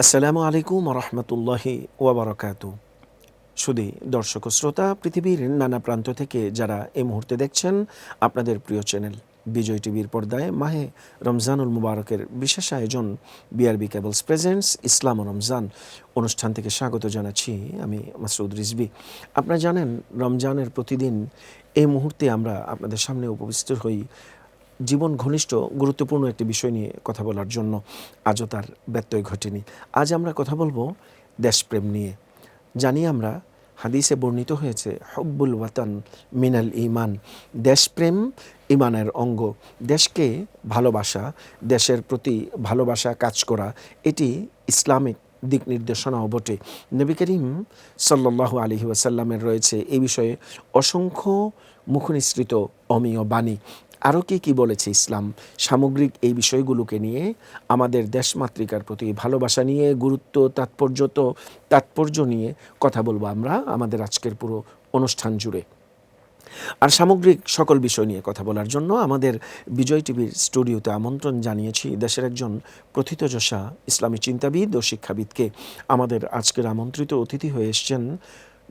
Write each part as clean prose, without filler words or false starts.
আসসালামু আলাইকুম রহমতুল্লাহি ওয়াবারাকাতু। শুধু দর্শক ও শ্রোতা, পৃথিবীর নানা প্রান্ত থেকে যারা এই মুহূর্তে দেখছেন আপনাদের প্রিয় চ্যানেল বিজয় টিভির পর্দায় মাহে রমজানুল মুবারকের বিশেষ আয়োজন বিআরবি কেবলস প্রেজেন্টস ইসলাম ও রমজান অনুষ্ঠান থেকে স্বাগত জানাচ্ছি আমি মাসুদ রিজভী। আপনারা জানেন, রমজানের প্রতিদিন এই মুহূর্তে আমরা আপনাদের সামনে উপস্থিত হই জীবন ঘনিষ্ঠ গুরুত্বপূর্ণ একটি বিষয় নিয়ে কথা বলার জন্য। আজও তার ব্যত্যয় ঘটেনি। আজ আমরা কথা বলবো দেশপ্রেম নিয়ে। জানি আমরা, হাদিসে বর্ণিত হয়েছে হব্বুল ওয়াতান মিনাল ইমান, দেশপ্রেম ইমানের অঙ্গ। দেশকে ভালোবাসা, দেশের প্রতি ভালোবাসা কাজ করা, এটি ইসলামিক দিক নির্দেশনাও বটে। নবী করিম সাল্লাল্লাহু আলাইহি ওয়াসাল্লামের রয়েছে এই বিষয়ে অসংখ্য মুখনিসৃত অমীয় বাণী। আরও কি বলেছে ইসলাম সামগ্রিক এই বিষয়গুলোকে নিয়ে, আমাদের দেশমাতৃকার প্রতি ভালোবাসা নিয়ে, গুরুত্ব তাৎপর্য নিয়ে কথা বলবো আমরা আমাদের আজকের পুরো অনুষ্ঠান জুড়ে। আর সামগ্রিক সকল বিষয় নিয়ে কথা বলার জন্য আমাদের বিজয় টিভির স্টুডিওতে আমন্ত্রণ জানিয়েছি দেশের একজন প্রথিতযশা ইসলামী চিন্তাবিদ ও শিক্ষাবিদকে। আমাদের আজকের আমন্ত্রিত অতিথি হয়ে এসছেন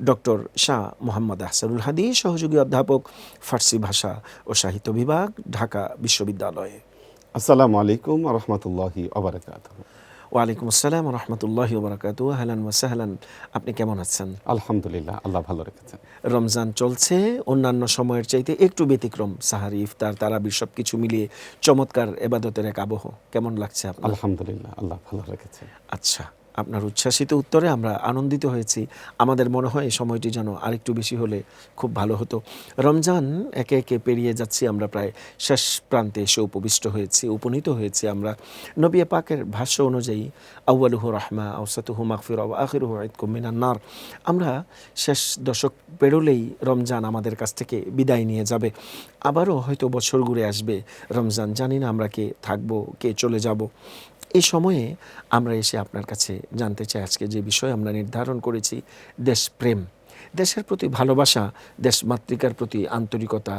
ডক্টর শাহ মোহাম্মদ আহসানুল হাদী, সহযোগী অধ্যাপক, ফার্সি ভাষা ও সাহিত্য বিভাগ, ঢাকা বিশ্ববিদ্যালয়ে। আসসালামু আলাইকুম রহমতুল্লাহি ওবারাকাতুহু। ওয়ালাইকুম আসসালাম রহমতুল্লাহি ওবারাকাতুহু। হালান ওয়া সাহলান। আপনি কেমন আছেন? আলহামদুলিল্লাহ, আল্লাহ ভালো রেখেছেন। রমজান চলছে, অন্যান্য সময়ের চাইতে একটু ব্যতিক্রম। সাহারি, ইফতার, তারাবি সব কিছু মিলিয়ে চমৎকার এবাদতের এক আবহ। কেমন লাগছে আপনার? আলহামদুলিল্লাহ, আল্লাহ ভালো রেখেছেন। আচ্ছা, আপনার উচ্ছ্বাসিত উত্তরে আমরা আনন্দিত হয়েছি। আমাদের মনে হয় এই সময়টি যেন আরেকটু বেশি হলে খুব ভালো হতো। রমজান একে একে পেরিয়ে যাচ্ছি, আমরা প্রায় শেষ প্রান্তে এসে উপনীত হয়েছি আমরা। নবী পাকের ভাষ্য অনুযায়ী আউয়ালুহু রাহমা, আওসাতুহু মাগফিরা ওয়া আখিরুহু ইতকুম মিনান নার। আমরা শেষ দশক পেরোলেই রমজান আমাদের কাছ থেকে বিদায় নিয়ে যাবে। আবারও হয়তো বছর ঘুরে আসবে রমজান, জানি না আমরা কে থাকবো, কে চলে যাব। এই সময়ে আমরা এসে আপনার কাছে জানতে চাই, আজকে যে বিষয় আমরা নির্ধারণ করেছি, দেশপ্রেম, দেশের প্রতি ভালোবাসা, দেশ মাতৃকার প্রতি আন্তরিকতা।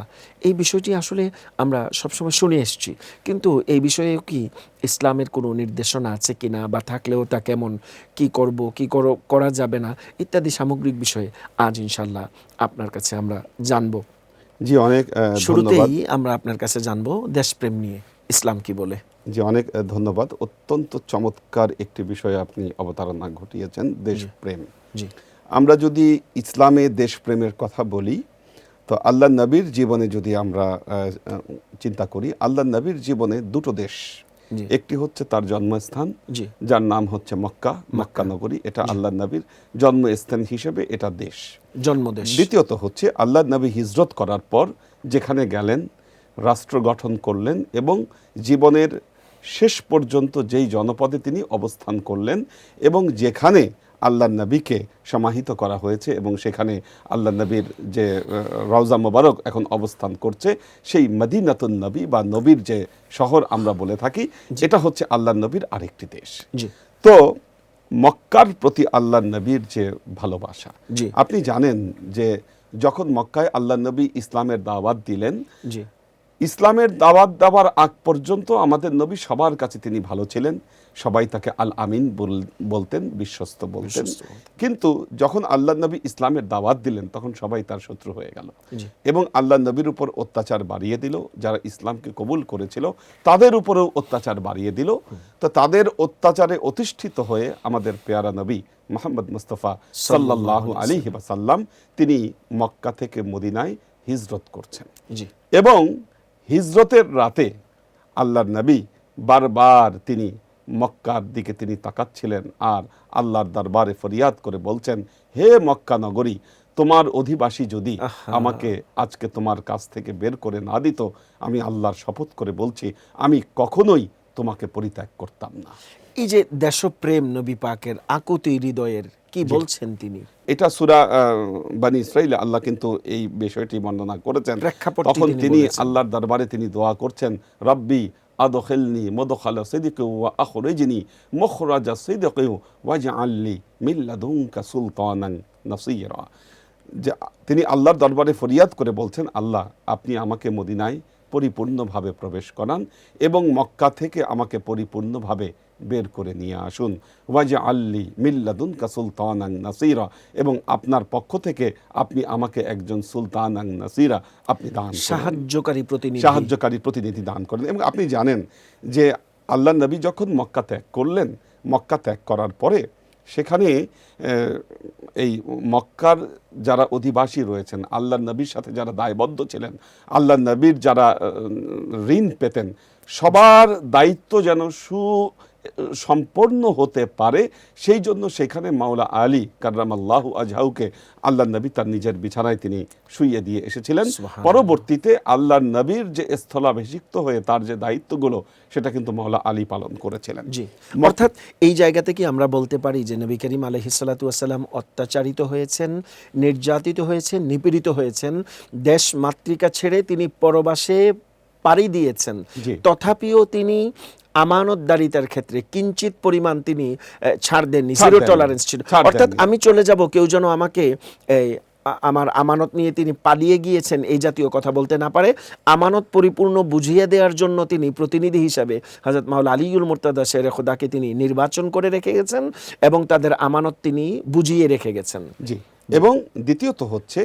এই বিষয়টি আসলে আমরা সবসময় শুনে এসেছি, কিন্তু এই বিষয়ে কি ইসলামের কোনো নির্দেশনা আছে কিনা, বা থাকলেও তা কেমন, কি করব, কি করা যাবে না, ইত্যাদি সামগ্রিক বিষয়ে আজ ইনশাল্লাহ আপনার কাছে আমরা জানব। জি, অনেক ধন্যবাদ। শুরুতেই আমরা আপনার কাছে জানবো দেশপ্রেম নিয়ে ইসলাম কি বলে। জি, অনেক ধন্যবাদ। অত্যন্ত চমৎকার একটি বিষয়ে আপনি অবতারণা ঘটিয়েছেন, দেশপ্রেম। জি, আমরা যদি ইসলামে দেশপ্রেমের কথা বলি, তো আল্লাহ নবীর জীবনে যদি আমরা চিন্তা করি, আল্লাহ নবীর জীবনে দুটো দেশ। জি, একটি হচ্ছে তার জন্মস্থান, জি, যার নাম হচ্ছে মক্কা নগরী। এটা আল্লাহ নবীর জন্মস্থান হিসেবে এটা দেশ, জন্মদেশ। দ্বিতীয়ত হচ্ছে আল্লাহ নবী হিজরত করার পর যেখানে গেলেন, রাষ্ট্র গঠন করলেন এবং জীবনের শেষ পর্যন্ত যেই জনপদে তিনি অবস্থান করলেন এবং যেখানে আল্লাহ নবীকে সমাহিত করা হয়েছে এবং সেখানে আল্লাহ নবীর যে রওজা মোবারক এখন অবস্থান করছে, সেই মদিনাতুন নবী বা নবীর যে শহর আমরা বলে থাকি, এটা হচ্ছে আল্লাহ নবীর আরেকটি দেশ। জি, তো মক্কার প্রতি আল্লাহ নবীর যে ভালোবাসা, জি, আপনি জানেন যে যখন মক্কায় আল্লাহ নবী ইসলামের দাওয়াত দিলেন, জি, ইসলামের দাওয়াত দেওয়ার আগ পর্যন্ত আমাদের নবী সবার কাছে তিনি ভালো ছিলেন, সবাই তাকে আল আমিন বলতেন, বিশ্বস্ত বলতেন। কিন্তু যখন আল্লাহ নবী ইসলামের দাওয়াত দিলেন, তখন সবাই তার শত্রু হয়ে গেল এবং আল্লাহ নবীর উপর অত্যাচার বাড়িয়ে দিল। যারা ইসলামকে কবুল করেছিল তাদের উপরেও অত্যাচার বাড়িয়ে দিল। তো তাদের অত্যাচারে অধিষ্ঠিত হয়ে আমাদের পেয়ারা নবী মুহাম্মদ মুস্তাফা সাল্লাল্লাহু আলাইহি ওয়াসাল্লাম তিনি মক্কা থেকে মদিনায় হিজরত করছেন। এবং হিজরতের রাতে আল্লাহর নবী বারবার তিনি মক্কার দিকে তিনি তাকাচ্ছিলেন আর আল্লাহর দরবারে ফরিয়াদ করে বলছেন, হে মক্কা নগরী, তোমার অধিবাসী যদি আমাকে আজকে তোমার কাছ থেকে বের করে না দিত, আমি আল্লাহর শপথ করে বলছি আমি কখনোই তোমাকে পরিত্যাগ করতাম না। এই যে দেশপ্রেম নবী পাকের আকুতি হৃদয়ের, কি বলছেন তিনি? এটা সূরা বনী ইসরাঈলে আল্লাহ কিন্তু এই বিষয়টি বর্ণনা করেছেন। তখন তিনি আল্লাহর দরবারে তিনি দোয়া করছেন, রব্বি আদখিলনি মুদখালা সিদকি ওয়া আখরিজনি মুখরাজা সিদকি ওয়াজআলনি মিন লাদুনকা সুলতানান নাসীরা। যে তিনি আল্লাহর দরবারে ফরিয়াদ করে বলছেন, আল্লাহ আপনি আমাকে মদিনায় পরিপূর্ণভাবে প্রবেশ করান এবং মক্কা থেকে আমাকে পরিপূর্ণভাবে বের করে নিয়ে আসুন। ওয়াজআললি মিন লাদুনকা সুলতানান নাসীরা, এবং আপনার পক্ষ থেকে আপনি আমাকে একজন সুলতানান নাসীরা আপনি দান করুন, সাহায্যকারী প্রতিনিধি দান করেন। এবং আপনি জানেন যে আল্লাহ নবী যখন মক্কা ত্যাগ করলেন, মক্কা ত্যাগ করার পরে সেখানে এই মক্কার যারা অধিবাসী রয়েছেন, আল্লাহ নবীর সাথে যারা দায়বদ্ধ ছিলেন, আল্লাহ নবীর যারা ঋণ পেতেন, সবার দায়িত্ব যেন সম্পন্ন হতে পারে, সেই জন্য সেখানে মাওলা আলী কাররামাল্লাহু আজহাউকে আল্লাহ নবী তার নিজের বিছানায় তিনি শুইয়ে দিয়ে এসেছিলেন। পরবর্তীতে আল্লাহ নবীর যে স্থলাভিষিক্ত হয়ে তার যে দায়িত্বগুলো, সেটা কিন্তু মাওলা আলী পালন করেছিলেন। জি, অর্থাৎ এই জায়গা থেকে আমরা বলতে পারি যে নবী করিম আলাইহিস সালাতু ওয়াস সালাম অত্যাচারিত হয়েছেন, নির্যাতিত হয়েছেন, নিপীড়িত হয়েছেন, দেশ মাতৃকা ছেড়ে তিনি পরবাসে পাড়ি দিয়েছেন, তথাপিও তিনি আমানতদারিতার ক্ষেত্রে কিঞ্চিত পরিমাণ তিনি ছাড় দেননি, জিরো টলারেন্স ছিল। অর্থাৎ আমি চলে যাব, কেউ যেন আমাকে আমার আমানত নিয়ে তিনি পালিয়ে গিয়েছেন এই জাতীয় কথা বলতে না পারে। আমানত পরিপূর্ণ বুঝিয়ে দেওয়ার জন্য তিনি প্রতিনিধি হিসাবে হযরত মাওলা আলীউল মুর্তাদা শেরে খোদাকে তিনি নির্বাচন করে রেখে গেছেন এবং তাদের আমানত তিনি বুঝিয়ে রেখে গেছেন। জি, এবং দ্বিতীয়ত হচ্ছে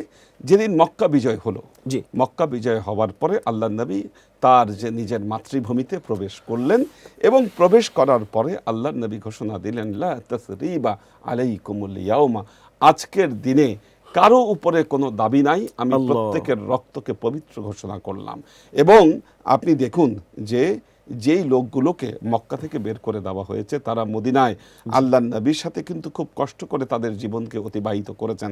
যেদিন মক্কা বিজয় হলো, জি, মক্কা বিজয় হওয়ার পরে আল্লাহ নবী তার যে নিজের মাতৃভূমিতে প্রবেশ করলেন, এবং প্রবেশ করার পরে আল্লাহ নবী ঘোষণা দিলেন, লা তাসরিবা আলাইকুমুল ইয়াউমা, আজকের দিনে কারো উপরে কোনো দাবি নাই, আমি প্রত্যেকের রক্তকে পবিত্র ঘোষণা করলাম। এবং আপনি দেখুন যে যেই লোকগুলোকে মক্কা থেকে বের করে দেওয়া হয়েছে, তারা মদিনায় আল্লাহ নবীর সাথে কিন্তু খুব কষ্ট করে তাদের জীবনকে অতিবাহিত করেছেন।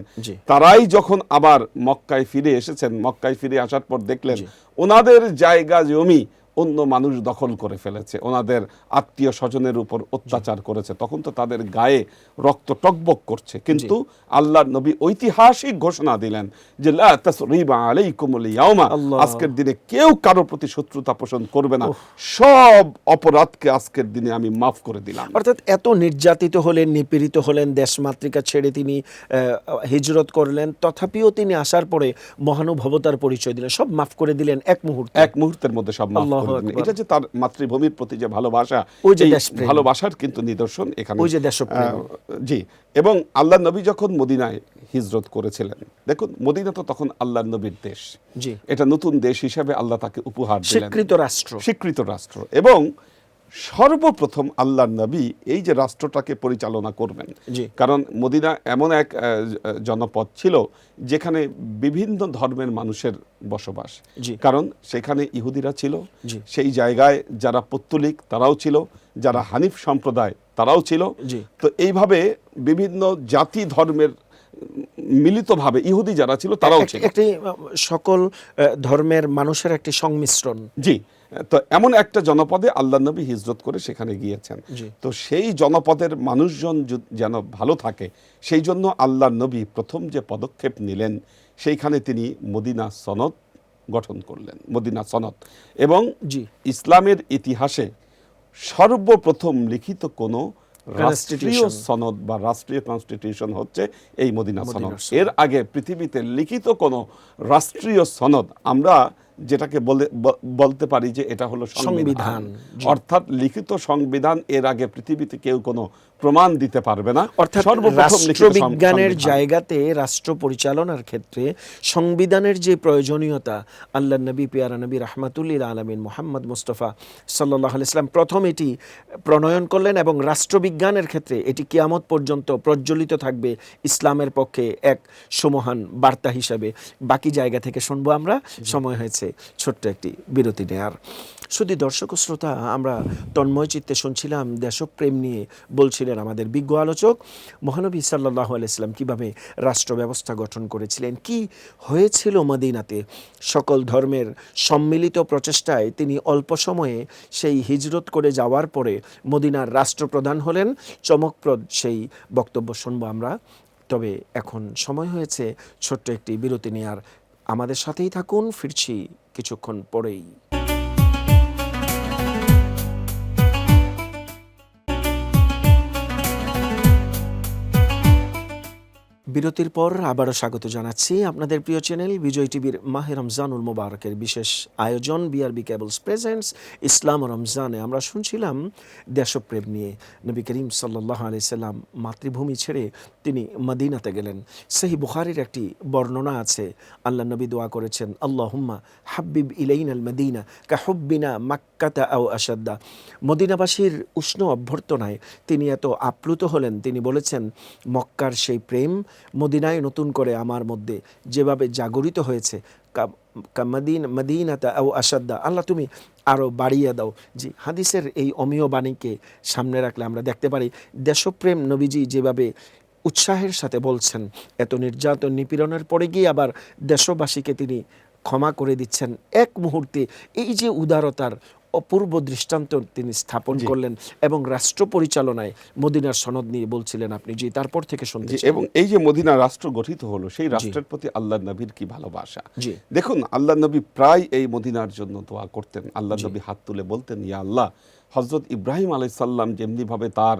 তারাই যখন আবার মক্কায় ফিরে এসেছেন, মক্কায় ফিরে আসার পর দেখলেন ওনাদের জায়গা জমি অন্য মানুষ দখল করে ফেলেছে, ওনাদের আত্মীয় স্বজনের উপর অত্যাচার করেছে, তখন তো তাদের গায়ে রক্ত টকবক করছে। কিন্তু আল্লাহ নবী ঐতিহাসিক ঘোষণা দিলেন যে লা তাসরিবা আলাইকুমুল ইয়াউমা, আজকের দিনে কেউ কারো প্রতি শত্রুতা পোষণ করবে না, সব অপরাধকে আজকের দিনে আমি মাফ করে দিলাম। অর্থাৎ এত নির্যাতিত হলেন, নিপীড়িত হলেন, দেশমাতৃকা ছেড়ে তিনি হিজরত করলেন, তথাপিও তিনি আসার পরে মহানুভবতার পরিচয় দিলেন, সব মাফ করে দিলেন এক মুহূর্তের মধ্যে সব মাফ। এটা যে তার মাতৃভূমির প্রতি যে ভালোবাসা, ভালোবাসার কিন্তু নিদর্শন এখানে। জি, এবং আল্লাহ নবী যখন মদিনায় হিজরত করেছিলেন, দেখুন মদিনা তো তখন আল্লাহ নবীর দেশ, এটা নতুন দেশ হিসেবে আল্লাহ তাকে উপহার দিলেন, স্বীকৃত রাষ্ট্র। এবং সর্বপ্রথম আল্লাহ নবী এই যে রাষ্ট্রটাকে পরিচালনা করবেন, কারণ মদিনা এমন এক জনপদ ছিল যেখানে বিভিন্ন ধর্মের মানুষের বসবাস, কারণ সেখানে ইহুদিরা ছিল, সেই জায়গায় যারা পৌত্তলিক তারাও ছিল, যারা হানিফ সম্প্রদায় তারাও ছিল। তো এইভাবে বিভিন্ন জাতি ধর্মের মিলিতভাবে ইহুদি যারা ছিল তারাও ছিল, একটি সকল ধর্মের মানুষের একটি সংমিশ্রণ। জি, তো এমন একটা জনপদে আল্লাহ নবী হিজরত করে সেখানে গিয়েছেন। তো সেই জনপদের মানুষজন যেন ভালো থাকে, সেই জন্য আল্লাহ নবী প্রথম যে পদক্ষেপ নিলেন, সেইখানে তিনি মদিনা সনদ গঠন করলেন, মদিনা সনদ। এবং ইসলামের ইতিহাসে সর্বপ্রথম লিখিত কোনো রাষ্ট্রীয় সনদ বা রাষ্ট্রীয় কনস্টিটিউশন হচ্ছে এই মদিনা সনদ। এর আগে পৃথিবীতে লিখিত কোনো রাষ্ট্রীয় সনদ আমরা যেটাকে বলতে পারি যে এটা হলো সংবিধান, অর্থাৎ লিখিত সংবিধান, এর আগে পৃথিবীতে কেউ কোনো প্রমাণ দিতে পারবে না। অর্থাৎ রাষ্ট্রবিজ্ঞানের জায়গাতে রাষ্ট্র পরিচালনার ক্ষেত্রে সংবিধানের যে প্রয়োজনীয়তা, আল্লাহ নবী পিয়ারা নবী রাহমাতুল্লিল আলামিন মুহাম্মদ মুস্তাফা সাল্লাল্লাহু আলাইহি ওয়াসাল্লাম প্রথম এটি প্রণয়ন করলেন, এবং রাষ্ট্রবিজ্ঞানের ক্ষেত্রে এটি কিয়ামত পর্যন্ত প্রজ্বলিত থাকবে ইসলামের পক্ষে এক সুমহান বার্তা হিসাবে। বাকি জায়গা থেকে শুনবো আমরা, সময় হয়েছে ছোট্ট একটি বিরতি নেয়ার। শুধু দর্শক শ্রোতা, আমরা তন্ময় চিত্তে শুনছিলাম দেশপ্রেম নিয়ে, বলছিলেন আমাদের বিজ্ঞ আলোচক মহানবী সাল্লাল্লাহু আলাইহি ওয়াসাল্লাম কিভাবে রাষ্ট্র ব্যবস্থা গঠন করেছিলেন, কি হয়েছিল মদিনাতে। সকল ধর্মের সম্মিলিত প্রচেষ্টায় তিনি অল্প সময়ে সেই হিজরত করে যাওয়ার পরে মদিনার রাষ্ট্রপ্রধান হলেন। চমকপ্রদ সেই বক্তব্য শুনবো আমরা। তবে এখন সময় হয়েছে ছোট্ট একটি বিরতি নেয়ার। আমাদের সাথেই থাকুন, ফিরছি কিছুক্ষণ পরেই। বিরতির পর আবারও স্বাগত জানাচ্ছি আপনাদের প্রিয় চ্যানেল বিজয় টিভির মাহে রমজানুল মোবারকের বিশেষ আয়োজন বিআরবি কেবলস প্রেজেন্টস ইসলাম ও রমজানে। আমরা শুনছিলাম দেশপ্রেম নিয়ে। নবী করিম সাল্লাল্লাহু আলাইহি সাল্লাম মাতৃভূমি ছেড়ে তিনি মদিনাতে গেলেন। সহিহ বুখারীর একটি বর্ণনা আছে, আল্লাহ নবী দোয়া করেছেন, আল্লাহুম্মা হাব্বিব ইলাইনাল মদিনা কাহুব্বিনা মাক্কাতা আও আশাদ্দা। মদিনাবাসীর উষ্ণ অভ্যর্থনায় তিনি এত আপ্লুত হলেন, তিনি বলেছেন, মক্কার সেই প্রেম মদিনায় নতুন করে আমার মধ্যে যেভাবে জাগরিত হয়েছে, মদিনাতা আও আশাদ্দা, আল্লাহ তুমি আরও বাড়িয়ে দাও। জি, হাদিসের এই অমীয় বাণীকে সামনে রাখলে আমরা দেখতে পারি দেশপ্রেম নবীজি যেভাবে উৎসাহের সাথে বলছেন, এত নির্যাতন নিপীড়নের পরে গিয়ে আবার দেশবাসীকে তিনি ক্ষমা করে দিচ্ছেন এক মুহূর্তে। এই যে উদারতার অপূর্ব দৃষ্টান্ত তিনি স্থাপন করলেন এবং রাষ্ট্র পরিচালনায় মদিনার সনদ নিয়ে বলছিলেন আপনি। জি, তারপর থেকে শুনছি। এবং এই যে মদিনা রাষ্ট্র গঠিত হলো, সেই রাষ্ট্রের প্রতি আল্লাহ নবীর কি ভালোবাসা। জি, দেখুন, আল্লাহ নবী প্রায় এই মদিনার জন্য দোয়া করতেন। আল্লাহ নবী হাত তুলে বলতেন, ইয়া আল্লাহ, হজরত ইব্রাহিম আলাইহিস সাল্লাম যেমনিভাবে তার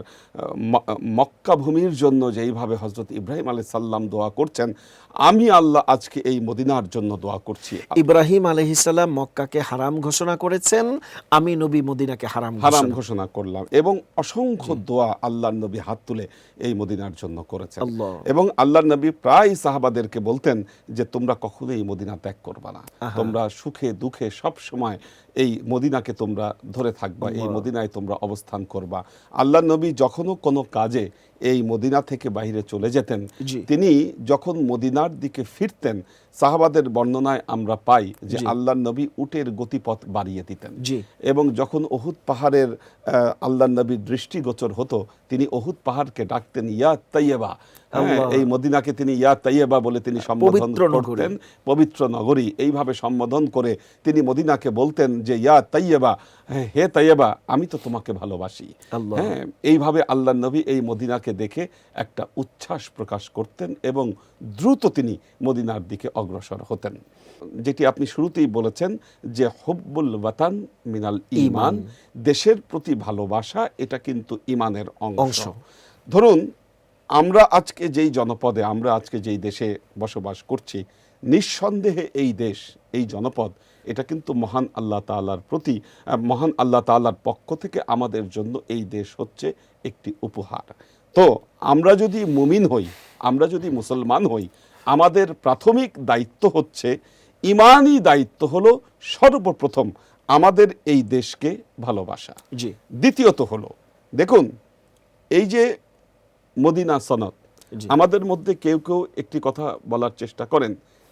মক্কা ভূমির জন্য যেইভাবে হজরত ইব্রাহিম আলাইহিস সাল্লাম দোয়া করছেন, আমি আল্লাহ আজকে এই মদিনার জন্য দোয়া করছি। ইব্রাহিম আলাইহিস সালাম মক্কাকে হারাম ঘোষণা করেছেন, আমি নবী মদিনাকে হারাম ঘোষণা করলাম। এবং অসংখ্য দোয়া আল্লাহর নবী হাত তুলে এই মদিনার জন্য করেছেন। এবং আল্লাহর নবী প্রায় সাহাবাদেরকে বলতেন যে তোমরা কখনোই এই মদিনা ত্যাগ করবা না, তোমরা সুখে দুঃখে সব সময় এই মদিনাকে তোমরা ধরে থাকবা, এই মদিনায় তোমরা অবস্থান করবা। আল্লাহর নবী যখনও কোনো কাজে এই মদিনা থেকে বাইরে চলে যেতেন, তিনি যখন মদিনার দিকে ফিরতেন, সাহাবাদের বর্ণনায় আমরা পাই যে আল্লাহর নবী উটের গতিপথ বাড়িয়ে দিতেন। এবং যখন উহুদ পাহাড়ের আল্লাহর নবীর দৃষ্টিগোচর হতো, তিনি উহুদ পাহাড়কে ডাকতেন ইয়া তাইয়্যিবা। এই মদিনাকে তিনি ইয়া তাইয়্যিবা বলে তিনি সম্বোধন করতেন, পবিত্র নগরী। এইভাবে সম্বোধন করে তিনি মদিনাকে বলতেন যে ইয়া তাইয়্যিবা, হে তাইয়্যিবা, আমি তো তোমাকে ভালোবাসি। হ্যাঁ, এইভাবে আল্লাহর নবী এই মদিনাকে দেখে একটা উচ্ছ্বাস প্রকাশ করতেন এবং দ্রুত তিনি মদিনার দিকে অগ্রসর হতেন। যেটি আপনি শুরুতেই বলেছেন যে হুব্বুল ওয়াতান মিনাল ঈমান, দেশের প্রতি ভালোবাসা এটা কিন্তু ঈমানের অংশ। ধরুন, আমরা আজকে যেই জনপদে, আমরা আজকে যেই দেশে বসবাস করছি, নিঃসন্দেহে এই দেশ, এই জনপদ, এটা কিন্তু মহান আল্লাহ তাআলার প্রতি, মহান আল্লাহ তাআলার পক্ষ থেকে আমাদের জন্য এই দেশ হচ্ছে একটি উপহার। তো আমরা যদি মুমিন হই, আমরা যদি মুসলমান হই, আমাদের প্রাথমিক দায়িত্ব হচ্ছে, ঈমানি দায়িত্ব হলো সর্বপ্রথম আমাদের এই দেশকে ভালোবাসা। দ্বিতীয়ত হলো, দেখুন, এই যে মদিনা সনদ, আমাদের মধ্যে কেউ কেউ একটি কথা বলার চেষ্টা করেন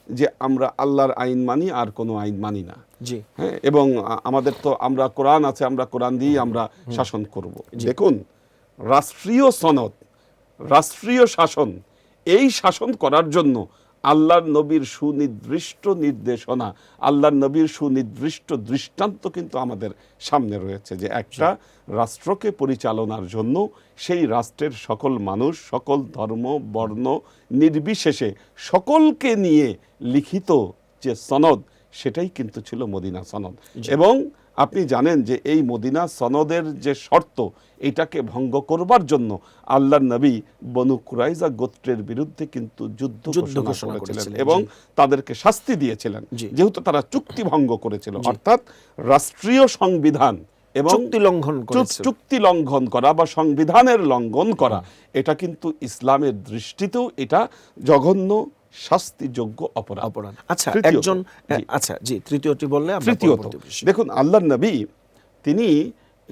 যে আমরা আল্লাহর আইন মানি আর কোনো আইন মানি না। হ্যাঁ, এবং আমাদের তো আমরা কোরআন আছে, আমরা কোরআন দিয়ে আমরা শাসন করব। দেখুন, রাষ্ট্রীয় সনদ, রাষ্ট্রীয় শাসন, এই শাসন করার জন্য আল্লাহর নবীর সুনির্দিষ্ট নির্দেশনা, আল্লাহর নবীর সুনির্দিষ্ট দৃষ্টান্ত কিন্তু আমাদের সামনে রয়েছে যে একটা রাষ্ট্রকে পরিচালনার জন্য সেই রাষ্ট্রের সকল মানুষ, সকল ধর্ম বর্ণ নির্বিশেষে সকলকে নিয়ে লিখিত যে সনদ, সেটাই কিন্তু ছিল মদিনা সনদ। এবং আপনি জানেন যে এই মদিনা সনদের যে শর্ত, এটাকে ভঙ্গ করবার জন্য আল্লাহর নবী বনু কুরাইজা গোত্রের বিরুদ্ধে কিন্তু যুদ্ধ ঘোষণা করেছিলেন এবং তাদেরকে শাস্তি দিয়েছিলেন, যেহেতু তারা চুক্তি ভঙ্গ করেছিল। অর্থাৎ রাষ্ট্রীয় সংবিধান এবং চুক্তি লঙ্ঘন করা বা সংবিধানের লঙ্ঘন করা, এটা কিন্তু ইসলামের দৃষ্টিতেও এটা জঘন্য শাস্তিযোগ্য অপরাধ। তৃতীয়ত, দেখুন, আল্লাহর নবী তিনি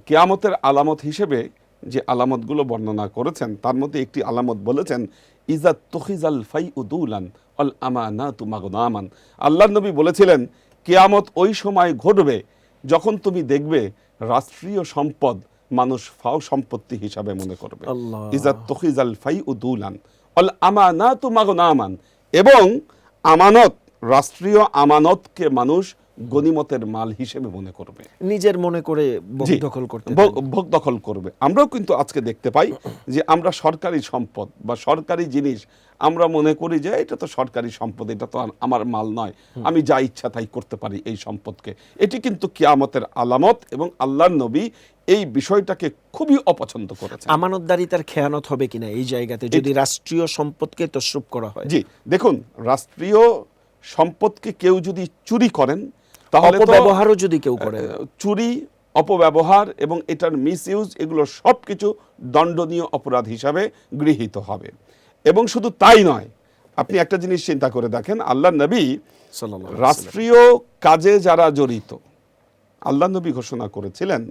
কিয়ামতের আলামত হিসেবে যে আলামতগুলো বর্ণনা করেছেন, তার মধ্যে একটি আলামত বলেছেন, ইজা তুখিজাল ফাইউদুলান আল আমানাতু মাগনামান। আল্লাহর নবী বলেছিলেন, কিয়ামত ওই সময় ঘটবে যখন তুমি দেখবে রাষ্ট্রীয় সম্পদ মানুষ ফাও সম্পত্তি হিসাবে মনে করবে। ইজা তুখিজাল ফাইউদুলান আল আমানাতু মাগনামান, এবং আমানত, রাষ্ট্রীয় আমানতকে মানুষ গনিমতের মাল হিসেবে মনে করবে, নিজের মনে করে ভোগ দখল করবে। আমরাও কিন্তু আজকে দেখতে পাই যে আমরা সরকারি সম্পদ বা সরকারি জিনিস আমরা মনে করি যে এটা তো সরকারি সম্পদ, এটা তো আমার মাল নয়, আমি যা ইচ্ছা তাই করতে পারি এই সম্পদকে। এটি কিন্তু কিয়ামতের আলামত এবং আল্লাহর নবী এই বিষয়টাকে খুবই অপছন্দ করেছেন। আমানতদারিতার খেয়ানত হবে কিনা এই জায়গাতে যদি রাষ্ট্রীয় সম্পদকে তসরুপ করা হয়? জি, দেখুন, রাষ্ট্রীয় সম্পদকে কেউ যদি চুরি করেন তাহলে তো অপব্যবহারও যদি কেউ করে, চুরি, অপব্যবহার এবং এটার মিসইউজ, এগুলো সব কিছু দণ্ডনীয় অপরাধ হিসাবে গৃহীত হবে। এবং শুধু তাই নয়, আপনি একটা জিনিস চিন্তা করে দেখেন, আল্লাহ নবী সাল্লাল্লাহু আলাইহি ওয়াসাল্লাম। রাষ্ট্রীয় কাজে যারা জড়িত, আল্লাহ নবী ঘোষণা করেছিলেন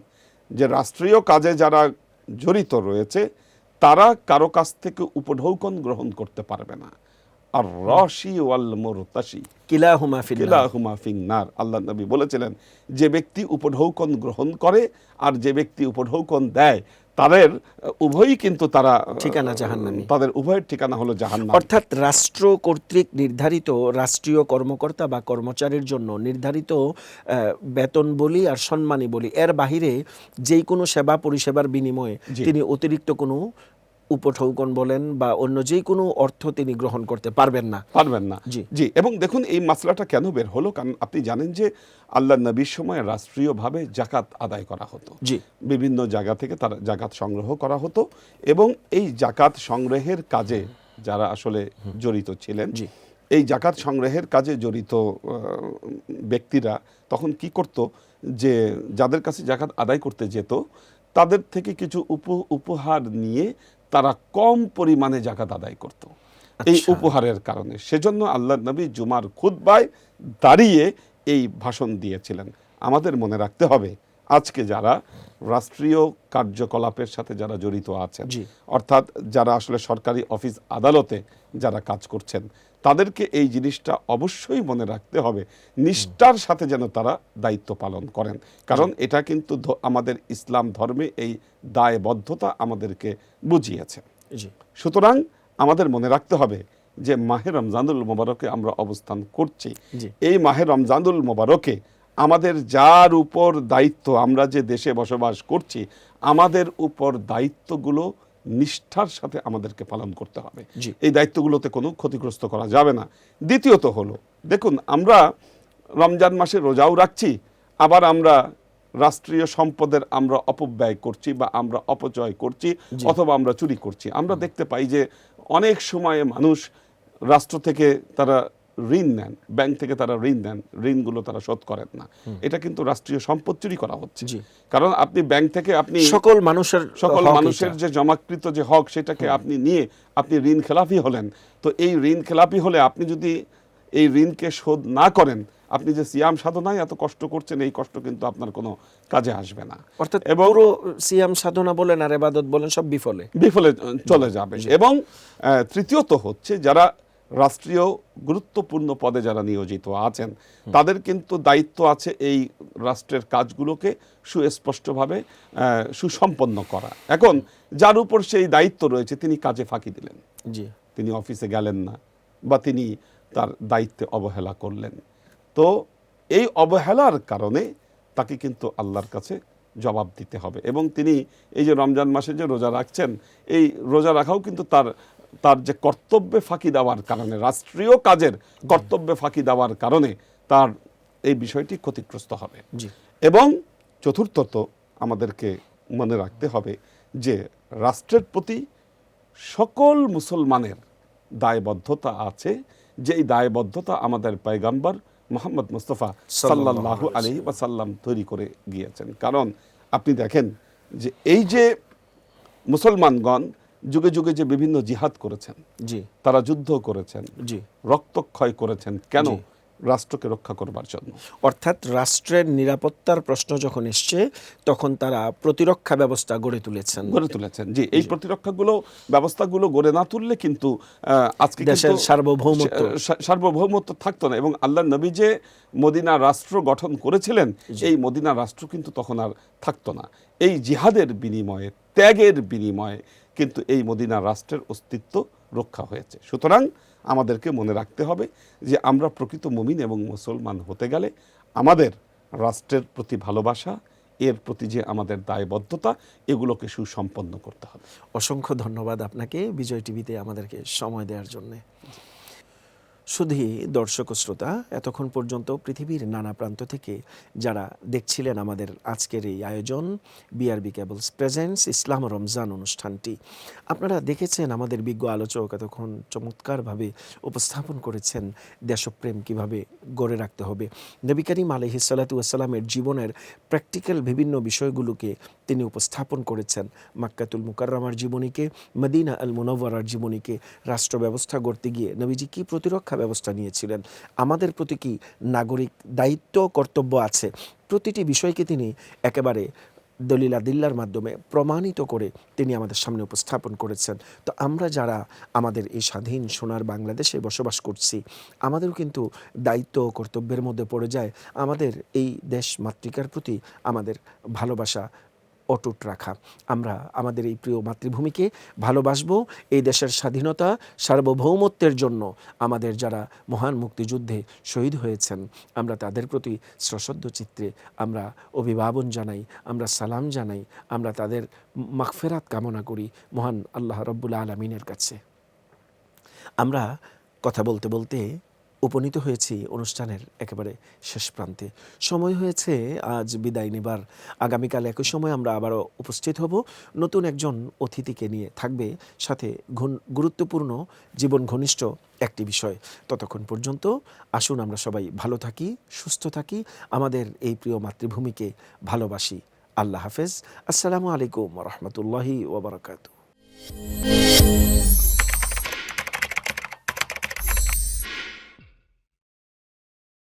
যে রাষ্ট্রীয় কাজে যারা জড়িত রয়েছে তারা কারো কাছ থেকে উপঢৌকন গ্রহণ করতে পারবে না। আর রশি ওয়াল মুরতাশি কিলাহুমা ফিন্নার। কিলাহুমা ফিন্নার। আল্লাহ নবী বলেছিলেন যে ব্যক্তি উপঢৌকন গ্রহণ করে আর যে ব্যক্তি উপঢৌকন দেয়, তাদের উভয়ই কিন্তু তারা ঠিকানা জাহান্নামী। তাদের উভয়ের ঠিকানা হলো জাহান্নাম। অর্থাৎ রাষ্ট্র কর্তৃক নির্ধারিত রাষ্ট্রীয় কর্মকর্তা বা কর্মচারীর জন্য নির্ধারিত বেতন বলি আর সম্মানী বলি, এর বাহিরে যেই কোনো সেবা পরিষেবার বিনিময়ে তিনি অতিরিক্ত কোনো উপঠৌকন বলেন বা অন্য যে কোনো অর্থ তিনি গ্রহণ করতে পারবেন না। জি, এবং দেখুন এই মাসলাটা কেন বের হলো, কারণ আপনি জানেন যে আল্লাহ নবীর সময় রাষ্ট্রীয়ভাবে জাকাত আদায় করা হতো। বিভিন্ন জায়গা থেকে তারা জাকাত সংগ্রহ করা হতো এবং এই জাকাত সংগ্রহের কাজে যারা আসলে জড়িত ছিলেন, এই জাকাত সংগ্রহের কাজে জড়িত ব্যক্তিরা তখন কি করত, যে যাদের কাছে জাকাত আদায় করতে যেত তাদের থেকে কিছু উপহার নিয়ে তারা কম পরিমাণে জাকাত আদায় করত এই উপহারের কারণে। সেজন্য আল্লাহ নবী জুমার খুতবায় দাঁড়িয়ে এই ভাষণ দিয়েছিলেন। আমাদের মনে রাখতে হবে, আজকে যারা রাষ্ট্রীয় কার্যকলাপের সাথে যারা জড়িত আছেন, অর্থাৎ যারা আসলে সরকারি অফিস আদালতে যারা কাজ করছেন, তাদেরকে এই জিনিসটা অবশ্যই মনে রাখতে হবে, নিষ্ঠার সাথে যেন তারা দায়িত্ব পালন করেন। কারণ এটা কিন্তু আমাদের ইসলাম ধর্মে এই দায়বদ্ধতা আমাদেরকে বুঝিয়েছে। সুতরাং আমাদের মনে রাখতে হবে যে মাহে রমজানুল মোবারকে আমরা অবস্থান করছি, এই মাহে রমজানুল মোবারকে আমাদের যার উপর দায়িত্ব, আমরা যে দেশে বসবাস করছি, আমাদের উপর দায়িত্বগুলো নিষ্ঠার সাথে আমাদেরকে পালন করতে হবে। এই দায়িত্বগুলোতে কোনো ক্ষতিগ্রস্ত করা যাবে না। দ্বিতীয়ত হলো, দেখুন, আমরা রমজান মাসে রোজাও রাখছি, আবার আমরা রাষ্ট্রীয় সম্পদের আমরা অপব্যয় করছি বা আমরা অপচয় করছি অথবা আমরা চুরি করছি। আমরা দেখতে পাই যে অনেক সময়ে মানুষ রাষ্ট্র থেকে তারা ঋণ নেন, ব্যাংক থেকে তারা ঋণ নেন, ঋণগুলো তারা শোধ করেন না। এটা কিন্তু রাষ্ট্রীয় সম্পদ চুরি করা হচ্ছে। কারণ আপনি ব্যাংক থেকে আপনি সকল মানুষের যে জমাকৃত যে হক, সেটাকে আপনি নিয়ে আপনি ঋণ খেলাপি হলেন। তো এই ঋণ খেলাপি হলে আপনি যদি এই ঋণকে শোধ না করেন, আপনি যে সিয়াম সাধনায় এত কষ্ট করছেন, এই কষ্ট কিন্তু আপনার কোনো কাজে আসবে না। অর্থাৎ পুরো সিয়াম সাধনা বলেন আর ইবাদত বলেন সব বিফলে চলে যাবে। এবং তৃতীয়ত হচ্ছে, যারা রাষ্ট্রীয় গুরুত্বপূর্ণ পদে যারা নিয়োজিত আছেন, তাদের কিন্তু দায়িত্ব আছে এই রাষ্ট্রের কাজগুলোকে সুস্পষ্টভাবে সুসম্পন্ন করা। এখন যার উপর সেই দায়িত্ব রয়েছে, তিনি কাজে ফাঁকি দিলেন, তিনি অফিসে গেলেন না বা তিনি তার দায়িত্বে অবহেলা করলেন, তো এই অবহেলার কারণে তাকে কিন্তু আল্লাহর কাছে জবাব দিতে হবে। এবং তিনি এই যে রমজান মাসে যে রোজা রাখছেন, এই রোজা রাখাও কিন্তু তার যে কর্তব্যে ফাঁকি দেওয়ার কারণে, রাষ্ট্রীয় কাজের কর্তব্যে ফাঁকি দেওয়ার কারণে তার এই বিষয়টি ক্ষতিগ্রস্ত হবে। এবং চতুর্থত আমাদেরকে মনে রাখতে হবে যে রাষ্ট্রের প্রতি সকল মুসলমানের দায়বদ্ধতা আছে, যেই দায়বদ্ধতা আমাদের পয়গম্বর মুহাম্মদ মুস্তাফা সাল্লাল্লাহু আলাইহি ওয়াসাল্লাম তৈরি করে গিয়েছেন। কারণ আপনি দেখেন যে এই যে মুসলমানগণ যুগে যুগে যে বিভিন্ন জিহাদ করেছেন, তারা যুদ্ধ করেছেন, রক্তক্ষয় করেছেন, কেন? রাষ্ট্রকে রক্ষা করবার জন্য। অর্থাৎ রাষ্ট্রের নিরাপত্তার প্রশ্ন যখন এসছে, তখন তারা প্রতিরক্ষা ব্যবস্থা গড়ে তুলেছেন। জি, এই প্রতিরক্ষাগুলো ব্যবস্থাগুলো গড়ে না তুললে কিন্তু আজকে দেশের সার্বভৌমত্ব থাকতো না। এবং আল্লাহ নবী যে মদিনা রাষ্ট্র গঠন করেছিলেন, এই মদিনা রাষ্ট্র কিন্তু তখন আর থাকতো না। এই জিহাদের বিনিময়ে, ত্যাগের বিনিময়ে কিন্তু এই মদিনা রাষ্ট্রের অস্তিত্ব রক্ষা হয়েছে। সুতরাং আমাদেরকে মনে রাখতে হবে যে আমরা প্রকৃত মুমিন এবং মুসলমান হতে গেলে আমাদের রাষ্ট্রের প্রতি ভালোবাসা, এর প্রতি যে আমাদের দায়বদ্ধতা, এগুলোকে সুসম্পন্ন করতে হবে। অসংখ্য ধন্যবাদ আপনাকে বিজয় টিভিতে আমাদেরকে সময় দেওয়ার জন্য। শুধুই দর্শক ও শ্রোতা, এতক্ষণ পর্যন্ত পৃথিবীর নানা প্রান্ত থেকে যারা দেখছিলেন আমাদের আজকের এই আয়োজন বিআরবি কেবলস প্রেজেন্টস ইসলাম ও রমজান অনুষ্ঠানটি, আপনারা দেখেছেন আমাদের বিজ্ঞ আলোচক এতক্ষণ চমৎকারভাবে উপস্থাপন করেছেন দেশপ্রেম কিভাবে গড়ে রাখতে হবে। নবী করিম আলাইহিস সালাতু ওয়াস সালামের জীবনের প্র্যাকটিক্যাল বিভিন্ন বিষয়গুলোকে তিনি উপস্থাপন করেছেন। মাক্কাতুল মুকাররমার জীবনীকে, মদিনা আল মুনাওয়ারার জীবনীকে, রাষ্ট্র ব্যবস্থা গড়তে গিয়ে নবীজি কী প্রতিরক্ষা ব্যবস্থা নিয়েছিলেন, আমাদের প্রতি কী নাগরিক দায়িত্ব কর্তব্য আছে, প্রতিটি বিষয়কে তিনি একেবারে দলিলাদিল্লার মাধ্যমে প্রমাণিত করে তিনি আমাদের সামনে উপস্থাপন করেছেন। তো আমরা যারা আমাদের এই স্বাধীন সোনার বাংলাদেশে বসবাস করছি, আমাদেরও কিন্তু দায়িত্ব ও কর্তব্যের মধ্যে পড়ে যায় আমাদের এই দেশ মাতৃকার প্রতি আমাদের ভালোবাসা অটুট রাখা। আমরা আমাদের এই প্রিয় মাতৃভূমিকে ভালোবাসবো। এই দেশের স্বাধীনতা সার্বভৌমত্বের জন্য আমাদের যারা মহান মুক্তিযুদ্ধে শহীদ হয়েছেন, আমরা তাদের প্রতি সশ্রদ্ধ চিত্রে আমরা অভিবাদন জানাই, আমরা সালাম জানাই, আমরা তাদের মাগফিরাত কামনা করি মহান আল্লাহ রব্বুল আলামিনের কাছে। আমরা কথা বলতে বলতে উপনীত হয়েছি অনুষ্ঠানের একেবারে শেষ প্রান্তে। সময় হয়েছে আজ বিদায় নেবার। আগামীকাল একই সময় আমরা আবারও উপস্থিত হব নতুন একজন অতিথিকে নিয়ে। থাকবে সাথে গুরুত্বপূর্ণ জীবন ঘনিষ্ঠ একটি বিষয়। ততক্ষণ পর্যন্ত আসুন আমরা সবাই ভালো থাকি, সুস্থ থাকি, আমাদের এই প্রিয় মাতৃভূমিকে ভালোবাসি। আল্লাহ হাফেজ। আসসালামু আলাইকুম ওয়া রাহমাতুল্লাহি ওয়া বারাকাতুহু।